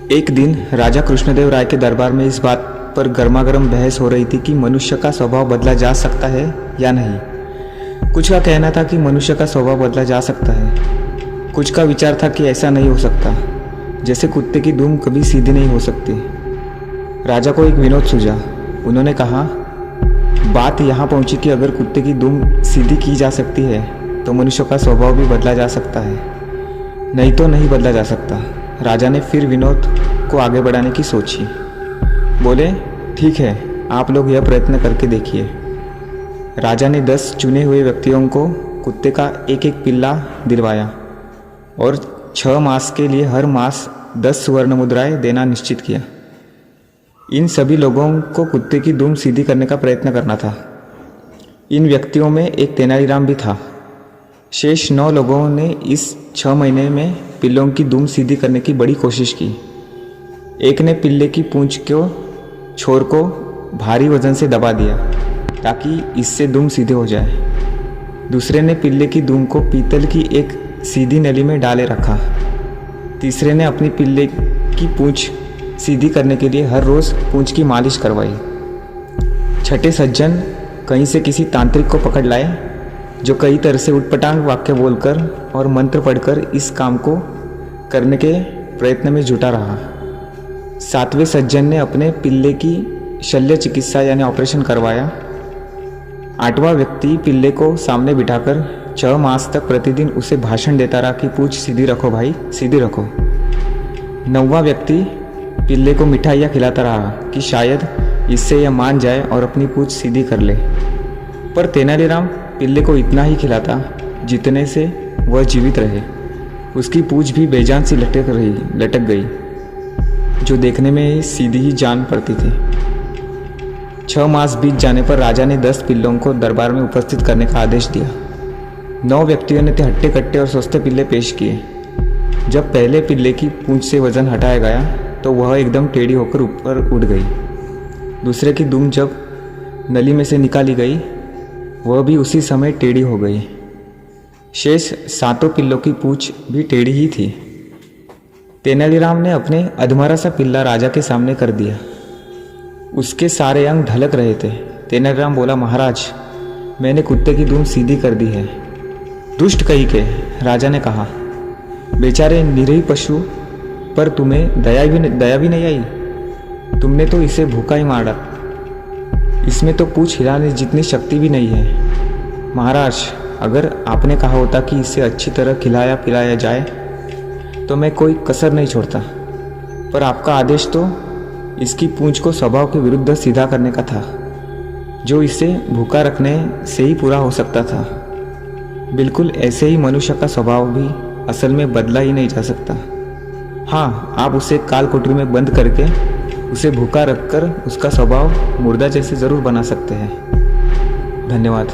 एक दिन राजा कृष्णदेव राय के दरबार में इस बात पर गर्मागर्म बहस हो रही थी कि मनुष्य का स्वभाव बदला जा सकता है या नहीं। कुछ का कहना था कि मनुष्य का स्वभाव बदला जा सकता है, कुछ का विचार था कि ऐसा नहीं हो सकता, जैसे कुत्ते की दुम कभी सीधी नहीं हो सकती। राजा को एक विनोद सूझा। उन्होंने कहा, बात यहाँ पहुँची कि अगर कुत्ते की दुम सीधी की जा सकती है तो मनुष्य का स्वभाव भी बदला जा सकता है, नहीं तो नहीं बदला जा सकता। राजा ने फिर विनोद को आगे बढ़ाने की सोची। बोले, ठीक है, आप लोग यह प्रयत्न करके देखिए। राजा ने 10 चुने हुए व्यक्तियों को कुत्ते का एक एक पिल्ला दिलवाया और 6 मास के लिए हर मास 10 स्वर्ण मुद्राएं देना निश्चित किया। इन सभी लोगों को कुत्ते की दुम सीधी करने का प्रयत्न करना था। इन व्यक्तियों में एक तेनालीराम भी था। शेष 9 लोगों ने इस 6 महीने में पिल्लों की दुम सीधी करने की बड़ी कोशिश की। एक ने पिल्ले की पूंछ को छोर को भारी वजन से दबा दिया ताकि इससे दुम सीधे हो जाए। दूसरे ने पिल्ले की दुम को पीतल की एक सीधी नली में डाले रखा। तीसरे ने अपनी पिल्ले की पूंछ सीधी करने के लिए हर रोज़ पूंछ की मालिश करवाई। छठे सज्जन कहीं से किसी तांत्रिक को पकड़ लाए जो कई तरह से उटपटांग वाक्य बोलकर और मंत्र पढ़कर इस काम को करने के प्रयत्न में जुटा रहा। 7वें सज्जन ने अपने पिल्ले की शल्य चिकित्सा यानी ऑपरेशन करवाया। 8वां व्यक्ति पिल्ले को सामने बिठाकर 6 मास तक प्रतिदिन उसे भाषण देता रहा कि पूंछ सीधी रखो भाई, सीधी रखो। 9वां व्यक्ति पिल्ले को मिठाइयाँ खिलाता रहा कि शायद इससे यह मान जाए और अपनी पूंछ सीधी कर ले। पर तेनालीराम पिल्ले को इतना ही खिलाता जितने से वह जीवित रहे। उसकी पूंछ भी बेजान सी लटक गई, जो देखने में सीधी ही जान पड़ती थी। 6 मास बीत जाने पर राजा ने 10 पिल्लों को दरबार में उपस्थित करने का आदेश दिया। 9 व्यक्तियों ने हट्टे कट्टे और सस्ते पिल्ले पेश किए। जब पहले पिल्ले की पूंछ से वजन हटाया गया तो वह एकदम टेढ़ी होकर ऊपर उठ गई। दूसरे की दुम जब नली में से निकाली गई, वह भी उसी समय टेढ़ी हो गई। शेष 7 पिल्लों की पूंछ भी टेढ़ी ही थी। तेनालीराम ने अपने अधमरा सा पिल्ला राजा के सामने कर दिया। उसके सारे अंग ढलक रहे थे। तेनालीराम बोला, महाराज, मैंने कुत्ते की दुम सीधी कर दी है। दुष्ट कही के, राजा ने कहा, बेचारे निरीह पशु पर तुम्हें दया भी नहीं आई। तुमने तो इसे भूखा ही मारा। इसमें तो पूंछ हिलाने जितनी शक्ति भी नहीं है। महाराज, अगर आपने कहा होता कि इसे अच्छी तरह खिलाया पिलाया जाए तो मैं कोई कसर नहीं छोड़ता, पर आपका आदेश तो इसकी पूंछ को स्वभाव के विरुद्ध सीधा करने का था, जो इसे भूखा रखने से ही पूरा हो सकता था। बिल्कुल ऐसे ही मनुष्य का स्वभाव भी असल में बदला ही नहीं जा सकता। हाँ, आप उसे काल कोठरी में बंद करके उसे भूखा रखकर उसका स्वभाव मुर्दा जैसे ज़रूर बना सकते हैं। धन्यवाद।